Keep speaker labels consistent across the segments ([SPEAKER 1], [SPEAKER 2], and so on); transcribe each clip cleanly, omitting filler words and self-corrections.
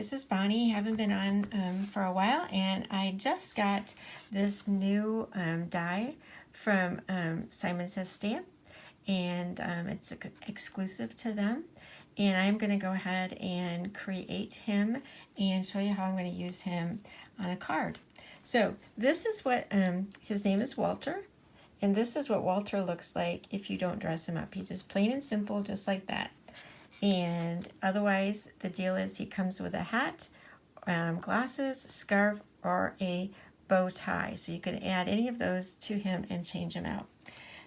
[SPEAKER 1] this is Bonnie. Haven't been on for a while, and I just got this new die from Simon Says Stamp, and it's exclusive to them. And I'm going to go ahead and create him and show you how I'm going to use him on a card. So this is what, his name is Walter, and this is what Walter looks like if you don't dress him up. He's just plain and simple, just like that. And otherwise, the deal is he comes with a hat, glasses, scarf, or a bow tie. So you can add any of those to him and change him out.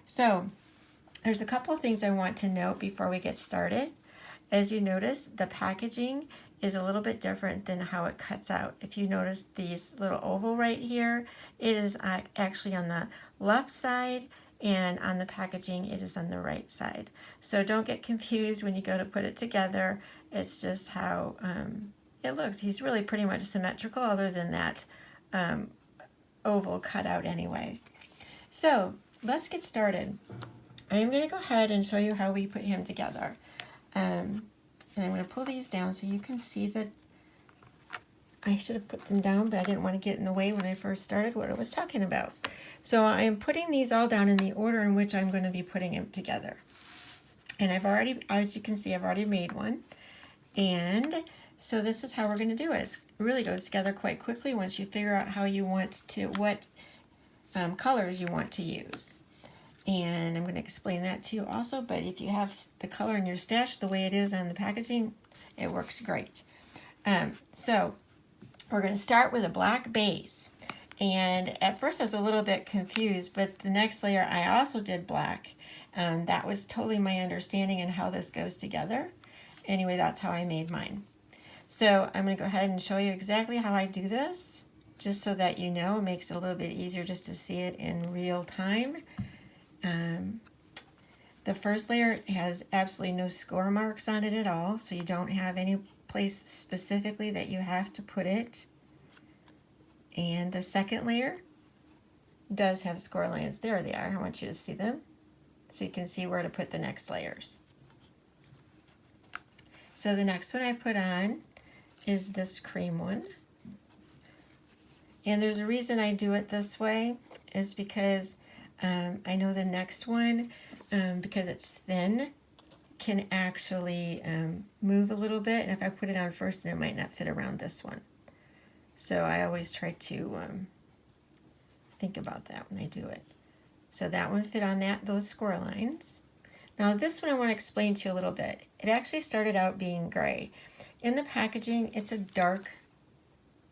[SPEAKER 1] So there's a couple of things I want to note before we get started. As you notice, the packaging is a little bit different than how it cuts out. If you notice these little oval right here, it is actually on the left side, and on the packaging it is on the right side. So don't get confused when you go to put it together. It's just how it looks. He's really pretty much symmetrical other than that oval cut out anyway. So let's get started. I'm going to go ahead and show you how we put him together. And I'm going to pull these down so you can see that I should have put them down, but I didn't want to get in the way when I first started what I was talking about. So I am putting these all down in the order in which I'm going to be putting them together. And I've already, as you can see, I've already made one. And so this is how we're going to do it. It really goes together quite quickly once you figure out how you want to, what colors you want to use. And I'm going to explain that to you also, but if you have the color in your stash the way it is on the packaging, it works great. So we're going to start with a black base. And at first I was a little bit confused, but the next layer I also did black. That was totally my understanding and how this goes together. Anyway, that's how I made mine. So I'm going to go ahead and show you exactly how I do this, just so that you know. It makes it a little bit easier just to see it in real time. The first layer has absolutely no score marks on it at all, so you don't have any place specifically that you have to put it. And the second layer does have score lines. There they are. I want you to see them so you can see where to put the next layers. So the next one I put on is this cream one. And there's a reason I do it this way, is because I know the next one, because it's thin, can actually move a little bit. And if I put it on first, then it might not fit around this one. So I always try to think about that when I do it. So that one fit on those score lines. Now this one I want to explain to you a little bit. It actually started out being gray. In the packaging, it's a dark,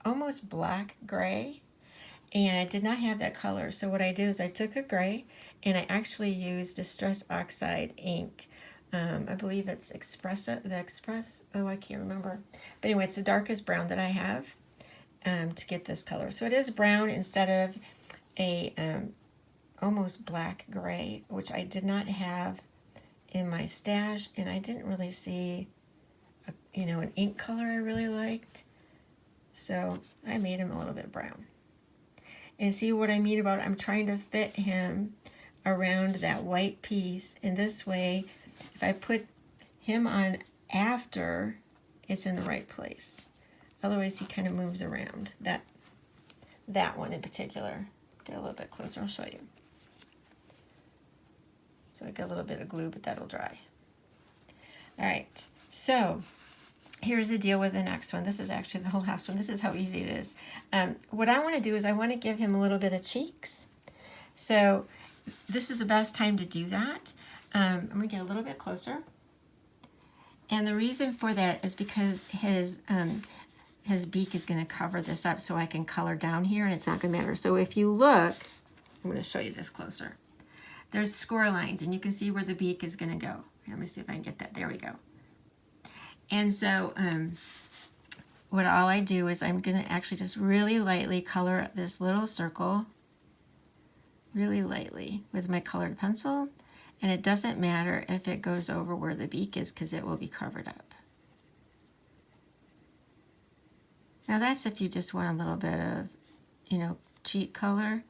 [SPEAKER 1] almost black gray. And I did not have that color. So what I did is I took a gray and I actually used Distress Oxide ink. I believe it's Express, oh, I can't remember. But anyway, it's the darkest brown that I have to get this color. So it is brown instead of a almost black gray, which I did not have in my stash. And I didn't really see, an ink color I really liked. So I made him a little bit brown. And see what I mean about I'm trying to fit him around that white piece. And this way, if I put him on after, it's in the right place. Otherwise, he kind of moves around. That one in particular. Get a little bit closer, I'll show you. So I got a little bit of glue, but that'll dry. All right, so here's the deal with the next one. This is actually the last one. This is how easy it is. What I want to do is I want to give him a little bit of cheeks. So this is the best time to do that. I'm going to get a little bit closer. And the reason for that is because his beak is going to cover this up so I can color down here and it's not going to matter. So if you look, I'm going to show you this closer. There's score lines and you can see where the beak is going to go. Let me see if I can get that. There we go. And so what all I do is I'm going to actually just really lightly color this little circle, really lightly with my colored pencil. And it doesn't matter if it goes over where the beak is because it will be covered up. Now that's if you just want a little bit of, cheek color.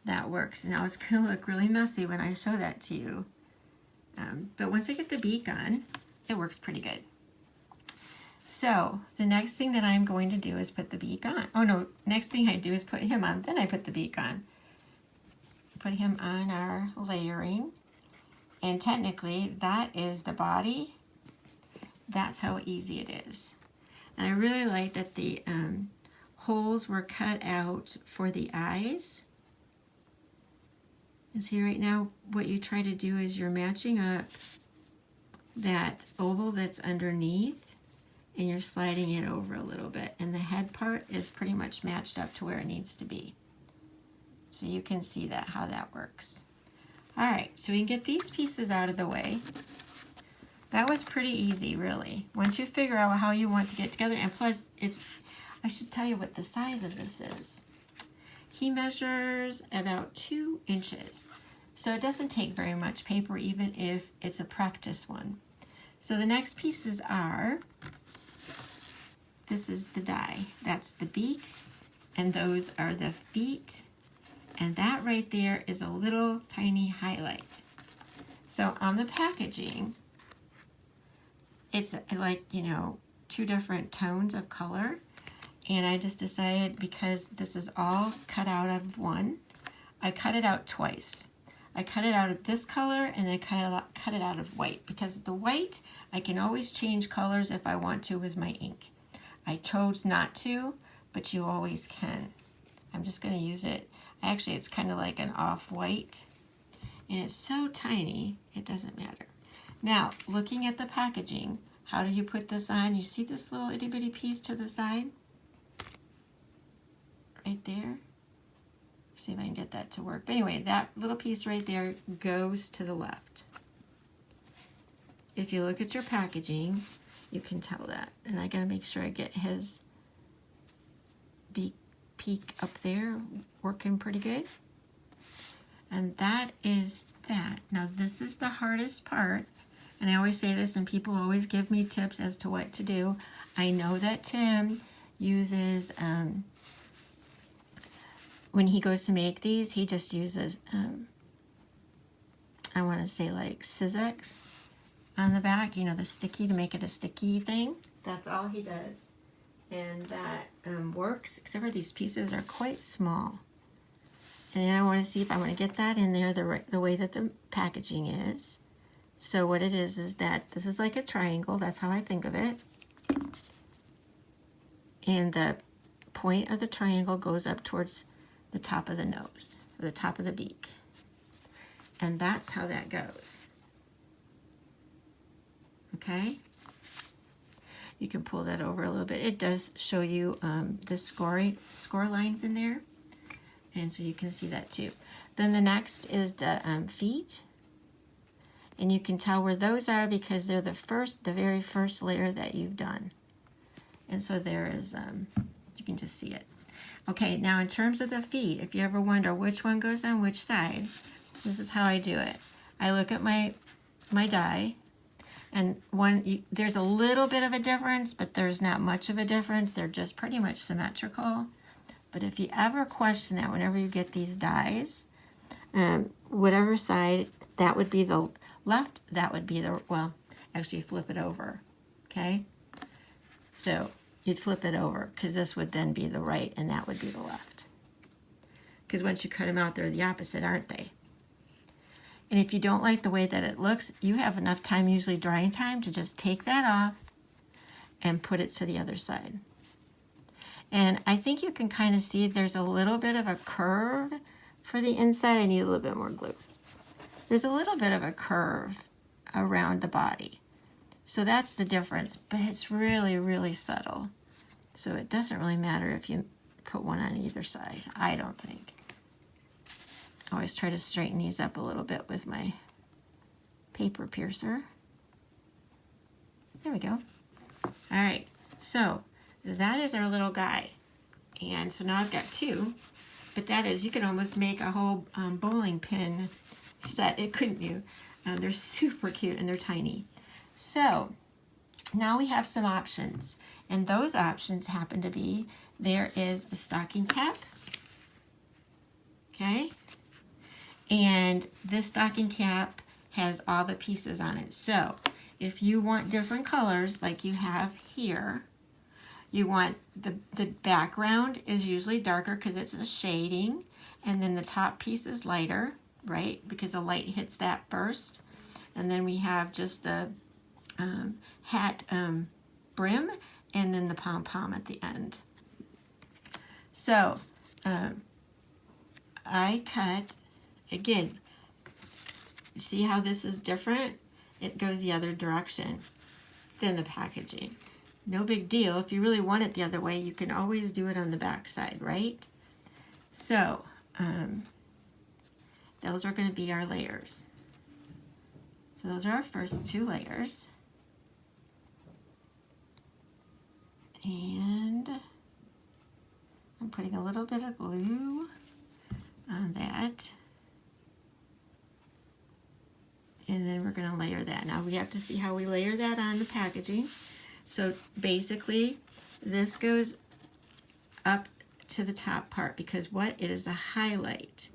[SPEAKER 1] That works. Now it's going to look really messy when I show that to you. But once I get the beak on, it works pretty good. So the next thing that I'm going to do is put the beak on. Oh no, next thing I do is put him on, then I put the beak on. Put him on our layering. And technically that is the body. That's how easy it is. And I really like that the holes were cut out for the eyes. And see right now what you try to do is you're matching up that oval that's underneath and you're sliding it over a little bit, and the head part is pretty much matched up to where it needs to be. So you can see that, how that works. All right, so we can get these pieces out of the way. That was pretty easy, really. Once you figure out how you want to get together, and plus I should tell you what the size of this is. He measures about 2 inches. So it doesn't take very much paper, even if it's a practice one. So the next pieces are, this is the die. That's the beak, and those are the feet. And that right there is a little tiny highlight. So on the packaging, it's like, you know, 2 different tones of color. And I just decided, because this is all cut out of one, I cut it out twice. I cut it out of this color and I cut it out of white, because the white, I can always change colors if I want to with my ink. I chose not to, but you always can. I'm just going to use it. Actually, it's kind of like an off-white, and it's so tiny, it doesn't matter. Now, looking at the packaging, how do you put this on? You see this little itty-bitty piece to the side? Right there. See if I can get that to work. But anyway, that little piece right there goes to the left. If you look at your packaging, you can tell that. And I gotta make sure I get his peak up there working pretty good. And that is that. Now this is the hardest part. And I always say this, and people always give me tips as to what to do. I know that Tim uses, when he goes to make these, he just uses, I want to say like Sizzix on the back, you know, the sticky, to make it a sticky thing. That's all he does. And that works, except for these pieces are quite small. And then I want to see if I want to get that in there the way that the packaging is. So what it is that this is like a triangle. That's how I think of it. And the point of the triangle goes up towards the top of the nose, or the top of the beak. And that's how that goes. Okay? You can pull that over a little bit. It does show you the score lines in there. And so you can see that too. Then the next is the feet. And you can tell where those are because they're the very first layer that you've done. And so there is, you can just see it. Okay, now in terms of the feet, if you ever wonder which one goes on which side, this is how I do it. I look at my die, and there's a little bit of a difference, but there's not much of a difference. They're just pretty much symmetrical. But if you ever question that whenever you get these dies, whatever side, that would be the left, that would be the, well, actually flip it over, okay? So you'd flip it over because this would then be the right and that would be the left. Because once you cut them out, they're the opposite, aren't they? And if you don't like the way that it looks, you have enough time, usually drying time, to just take that off and put it to the other side. And I think you can kind of see there's a little bit of a curve for the inside. I need a little bit more glue. There's a little bit of a curve around the body. So that's the difference, but it's really, really subtle. So it doesn't really matter if you put one on either side, I don't think. I always try to straighten these up a little bit with my paper piercer. There we go. All right, so that is our little guy. And so now I've got 2, but that is, you can almost make a whole bowling pin set, couldn't you? They're super cute and they're tiny. So now we have some options, and those options happen to be, there is a stocking cap, okay? And this stocking cap has all the pieces on it. So if you want different colors like you have here, you want the background is usually darker because it's a shading, and then the top piece is lighter, right? Because the light hits that first. And then we have just the hat brim, and then the pom-pom at the end. So I cut, again, you see how this is different? It goes the other direction than the packaging. No big deal. If you really want it the other way, you can always do it on the back side, right? So those are going to be our layers. So those are our first 2 layers. And I'm putting a little bit of glue on that. And then we're going to layer that. Now we have to see how we layer that on the packaging. So basically, this goes up to the top part because what is a highlight?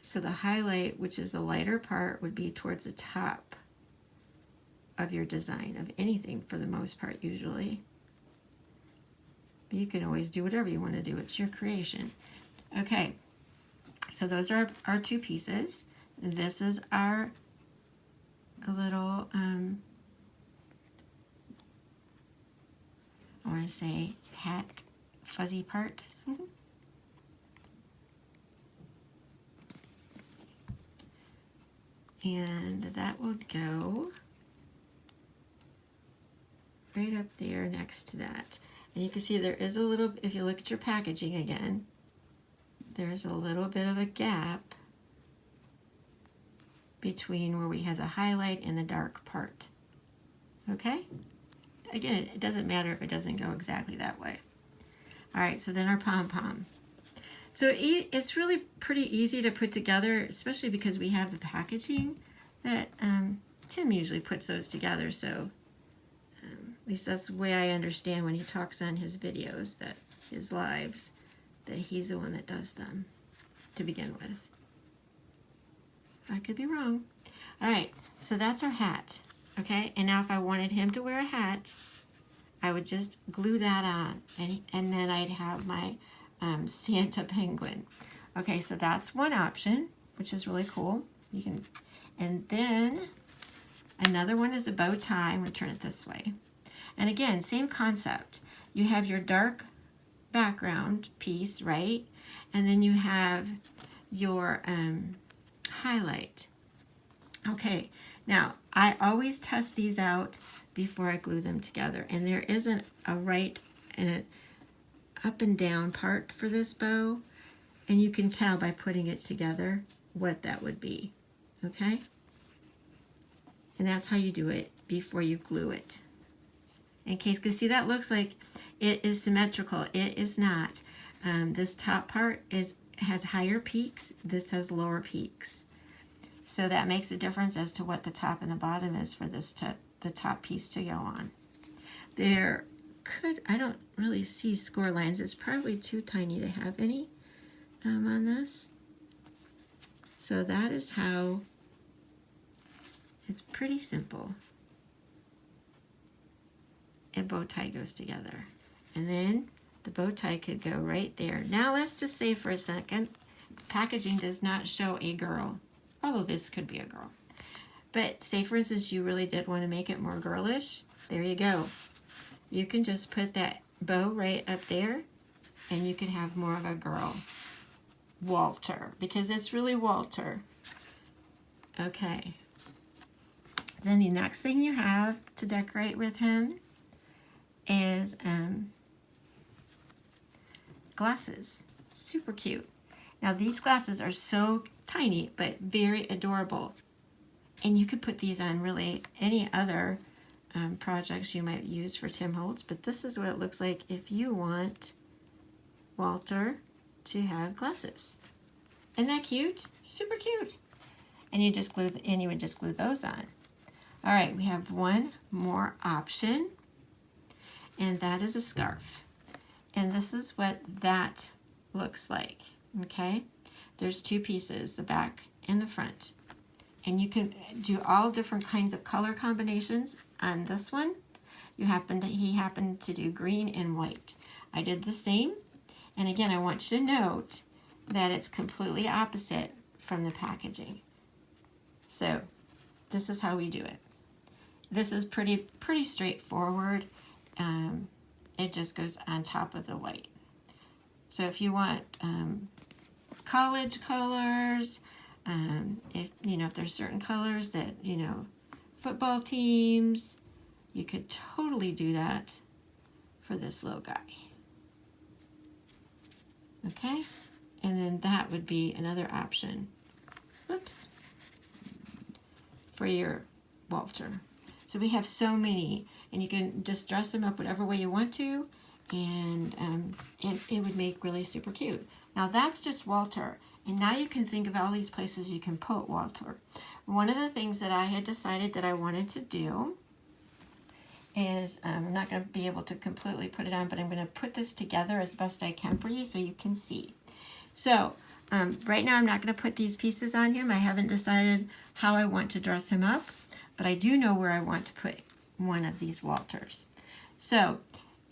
[SPEAKER 1] So the highlight, which is the lighter part, would be towards the top of your design of anything for the most part usually. You can always do whatever you want to do. It's your creation. Okay, so those are our 2 pieces. This is our little, I want to say hat fuzzy part. And that would go right up there next to that. And you can see there is a little, if you look at your packaging again, there's a little bit of a gap between where we have the highlight and the dark part. Okay? Again, it doesn't matter if it doesn't go exactly that way. All right, so then our pom-pom. So it's really pretty easy to put together, especially because we have the packaging that Tim usually puts those together. So at least that's the way I understand when he talks on his videos, that his lives, that he's the one that does them to begin with. I could be wrong. All right, so that's our hat. Okay, and now if I wanted him to wear a hat, I would just glue that on, and then I'd have my Santa penguin. Okay, so that's one option, which is really cool. You can, and then another one is the bow tie. I'm going to turn it this way. And again, same concept. You have your dark background piece, right? And then you have your highlight. Okay, now I always test these out before I glue them together. And there isn't a right and an up and down part for this bow, and you can tell by putting it together what that would be. Okay, and that's how you do it before you glue it. In case, because see, that looks like it is symmetrical. It is not. This top part has higher peaks. This has lower peaks. So that makes a difference as to what the top and the bottom is for this the top piece to go on. There could, I don't really see score lines. It's probably too tiny to have any on this. So that is how, it's pretty simple. A bow tie goes together. And then the bow tie could go right there. Now let's just say for a second, packaging does not show a girl, although this could be a girl. But say for instance you really did want to make it more girlish, there you go. You can just put that bow right up there and you can have more of a girl. Walter, because it's really Walter. Okay. Then the next thing you have to decorate with him is glasses. Super cute. Now these glasses are so tiny but very adorable, and you could put these on really any other projects you might use for Tim Holtz, but this is what it looks like if you want Walter to have glasses. Isn't that cute? Super cute. And you just glue and you would just glue those on. All right, we have one more option, and that is a scarf. And this is what that looks like. Okay, there's two pieces, the back and the front. and you can do all different kinds of color combinations. On this one, he happened to do green and white. I did the same, and again, I want you to note that it's completely opposite from the packaging. So this is how we do it. This is pretty straightforward. It just goes on top of the white. So if you want college colors, if there's certain colors that, football teams, you could totally do that for this little guy. Okay, and then that would be another option. Whoops. For your Walter. So we have so many, and you can just dress them up whatever way you want to, and it would make really super cute. Now that's just Walter, and now you can think of all these places you can put Walter. One of the things that I had decided that I wanted to do is, I'm not going to be able to completely put it on, but I'm going to put this together as best I can for you so you can see. So right now I'm not going to put these pieces on him. I haven't decided how I want to dress him up, but I do know where I want to put one of these Walters. So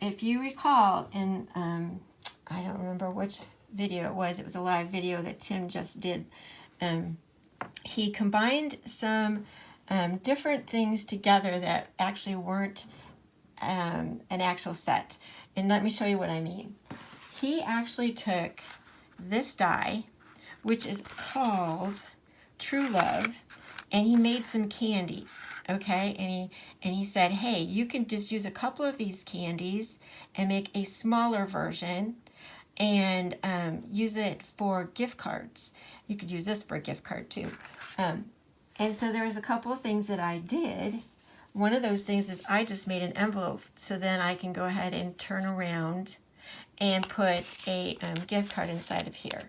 [SPEAKER 1] if you recall in, I don't remember which video it was a live video that Tim just did. He combined some different things together that actually weren't an actual set. And let me show you what I mean. He actually took this die, which is called True Love, and he made some candies, okay? And he said, hey, you can just use a couple of these candies and make a smaller version and use it for gift cards. You could use this for a gift card too. And so there was a couple of things that I did. One of those things is I just made an envelope, so then I can go ahead and turn around and put a gift card inside of here.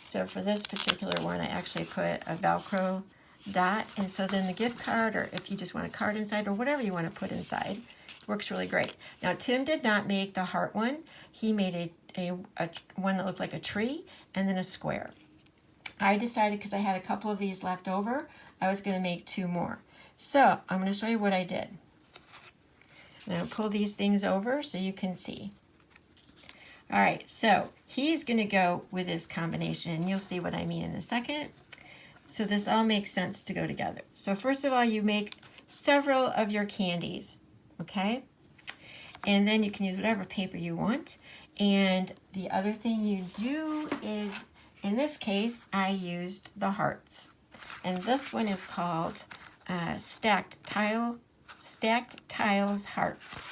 [SPEAKER 1] So for this particular one, I actually put a Velcro dot, and so then the gift card, or if you just want a card inside, or whatever you want to put inside, works really great. Now Tim did not make the heart one. He made a one that looked like a tree and then a square. I decided, because I had a couple of these left over, I was going to make two more. So I'm going to show you what I did. I'm going to pull these things over so you can see. All right, so he's going to go with this combination, and you'll see what I mean in a second. So this all makes sense to go together. So first of all, you make several of your candies, okay? And then you can use whatever paper you want. And the other thing you do is, in this case, I used the hearts. And this one is called Stacked Tiles Hearts.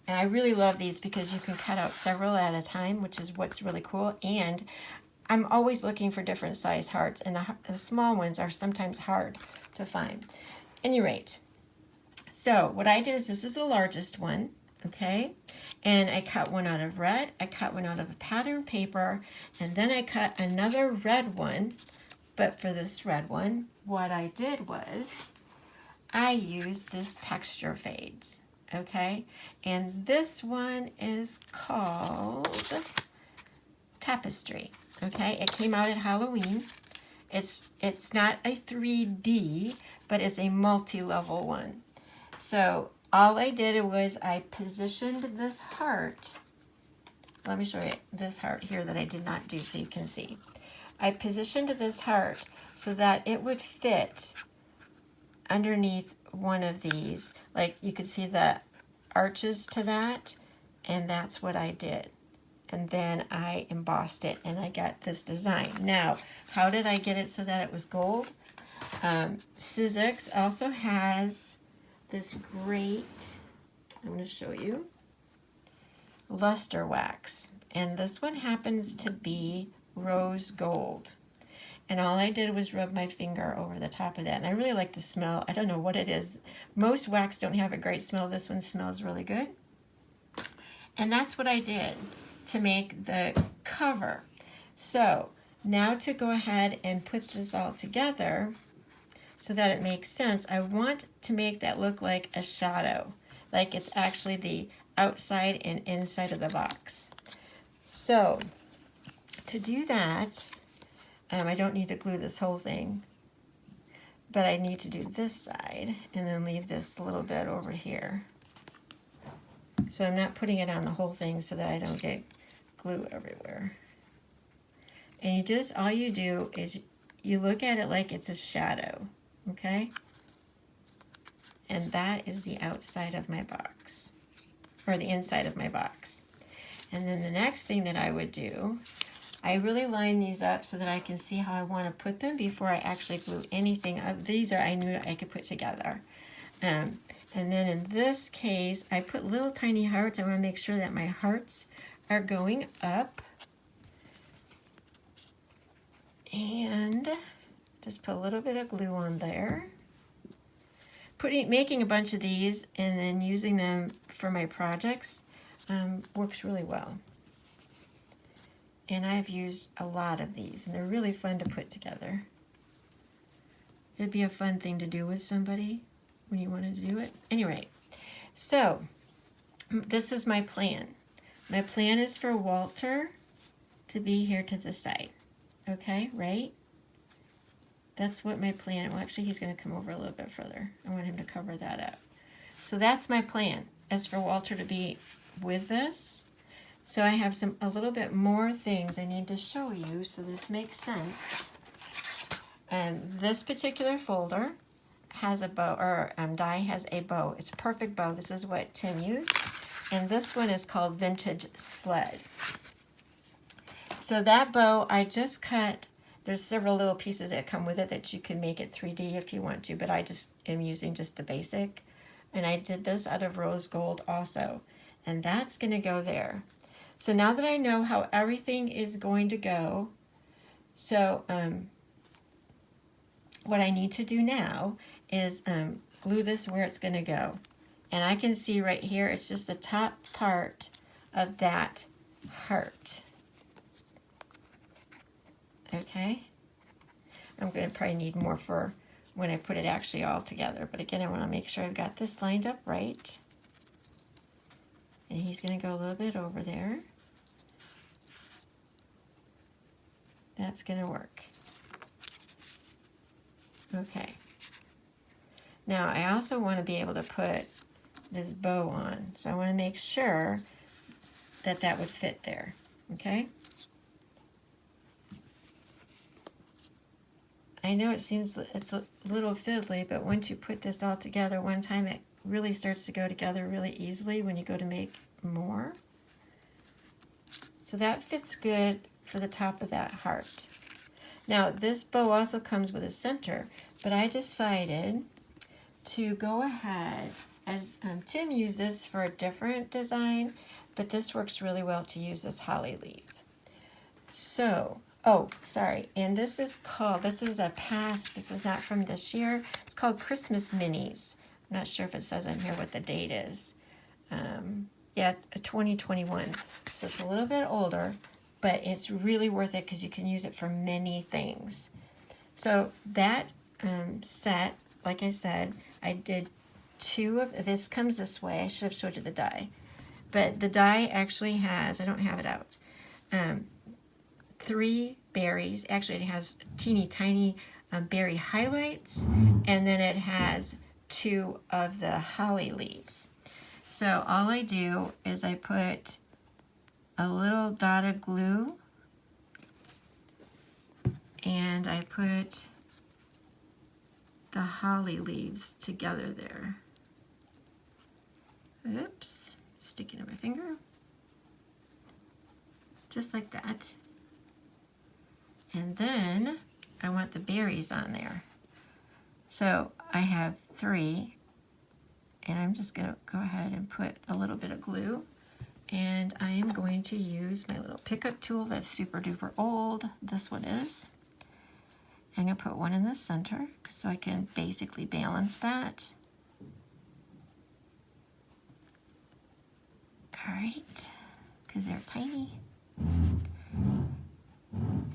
[SPEAKER 1] And I really love these because you can cut out several at a time, which is what's really cool. And I'm always looking for different size hearts, and the small ones are sometimes hard to find. At any rate, so what I did is, this is the largest one, okay? And I cut one out of red, I cut one out of a pattern paper, and then I cut another red one. But for this red one, what I did was I used this texture fades, okay? And this one is called Tapestry, okay? It came out at Halloween. It's not a 3D, but it's a multi-level one. So all I did was I positioned this heart. Let me show you this heart here that I did not do so you can see. I positioned this heart so that it would fit underneath one of these. Like you could see the arches to that, and that's what I did. And then I embossed it and I got this design. Now, how did I get it so that it was gold? Sizzix also has this great, I'm going to show you, luster wax. And this one happens to be rose gold. And all I did was rub my finger over the top of that. And I really like the smell. I don't know what it is. Most wax don't have a great smell. This one smells really good. And that's what I did to make the cover. So now to go ahead and put this all together so that it makes sense, I want to make that look like a shadow. Like it's actually the outside and inside of the box. So to do that, I don't need to glue this whole thing, but I need to do this side and then leave this little bit over here. So I'm not putting it on the whole thing so that I don't get glue everywhere. And you just, all you do is you look at it like it's a shadow, okay? And that is the outside of my box, or the inside of my box. And then the next thing that I would do, I really line these up so that I can see how I want to put them before I actually glue anything. These are, I knew I could put together. And then in this case, I put little tiny hearts. I want to make sure that my hearts are going up. And just put a little bit of glue on there. Making a bunch of these and then using them for my projects works really well. And I've used a lot of these, and they're really fun to put together. It'd be a fun thing to do with somebody when you wanted to do it. Anyway, so this is my plan. My plan is for Walter to be here to the side. Okay, right? That's what my plan, well actually he's going to come over a little bit further. I want him to cover that up. So that's my plan, is for Walter to be with this. So I have a little bit more things I need to show you so this makes sense. And this particular folder has a bow, or die has a bow. It's a perfect bow. This is what Tim used. And this one is called Vintage Sled. So that bow I just cut. There's several little pieces that come with it that you can make it 3D if you want to, but I just am using just the basic. And I did this out of rose gold also. And that's going to go there. So now that I know how everything is going to go, so what I need to do now is glue this where it's going to go. And I can see right here, it's just the top part of that heart. Okay? I'm going to probably need more for when I put it actually all together. But again, I want to make sure I've got this lined up right. And he's going to go a little bit over there. That's going to work. Okay. Now, I also want to be able to put this bow on. So I want to make sure that that would fit there. Okay? I know it seems it's a little fiddly, but once you put this all together one time, it really starts to go together really easily when you go to make more. So that fits good for the top of that heart. Now, this bow also comes with a center, but I decided to go ahead, as Tim used this for a different design, but this works really well to use this holly leaf. So, oh, sorry, and this is a past, this is not from this year. It's called Christmas Minis. I'm not sure if it says on here what the date is. Yeah, 2021. So it's a little bit older, but it's really worth it because you can use it for many things. So that set, like I said, I did two of, this comes this way. I should have showed you the die. But the die actually has, I don't have it out, 3 berries. Actually, it has teeny tiny berry highlights, and then it has 2 of the holly leaves. So all I do is I put a little dot of glue, and I put the holly leaves together there. Oops, sticking to my finger. Just like that. And then I want the berries on there. So I have 3, and I'm just going to go ahead and put a little bit of glue. And I am going to use my little pickup tool that's super duper old. This one is. I'm going to put one in the center so I can basically balance that. All right, because they're tiny.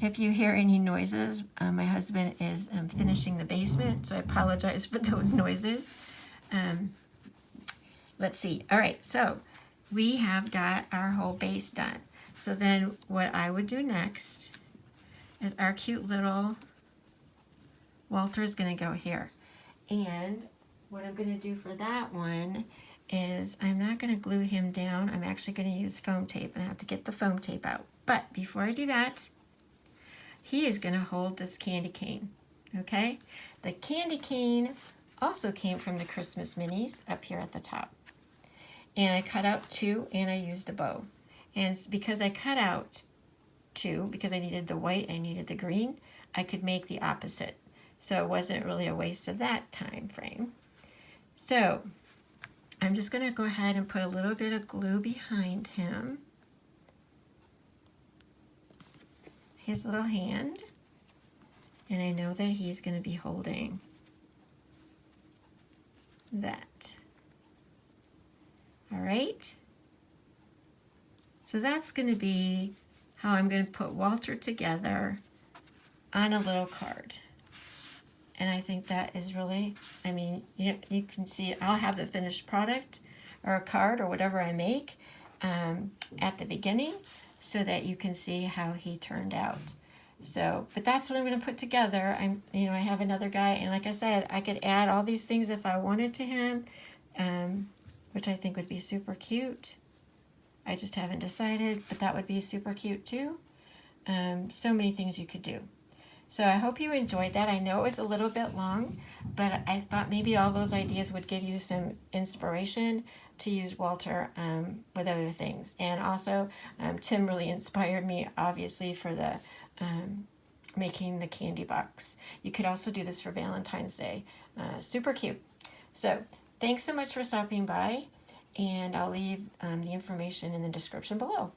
[SPEAKER 1] If you hear any noises, my husband is finishing the basement, so I apologize for those noises. Let's see. All right, so we have got our whole base done. So then what I would do next is our cute little Walter is going to go here. And what I'm going to do for that one is I'm not going to glue him down. I'm actually going to use foam tape, and I have to get the foam tape out. But before I do that, he is going to hold this candy cane, okay? The candy cane also came from the Christmas minis up here at the top. And I cut out 2 and I used the bow. And because I cut out 2, because I needed the white, I needed the green, I could make the opposite. So it wasn't really a waste of that time frame. So I'm just going to go ahead and put a little bit of glue behind him, his little hand, and I know that he's going to be holding that. All right, so that's going to be how I'm going to put Walter together on a little card. And I think that is really, I mean, you can see I'll have the finished product or a card or whatever I make at the beginning so that you can see how he turned out. So, but that's what I'm going to put together. I have another guy, and like I said, I could add all these things if I wanted to him, which I think would be super cute. I just haven't decided, but that would be super cute too. So many things you could do. So I hope you enjoyed that. I know it was a little bit long, but I thought maybe all those ideas would give you some inspiration to use Walter with other things. And also, Tim really inspired me, obviously, for the making the candy box. You could also do this for Valentine's Day. Super cute. So thanks so much for stopping by, and I'll leave the information in the description below.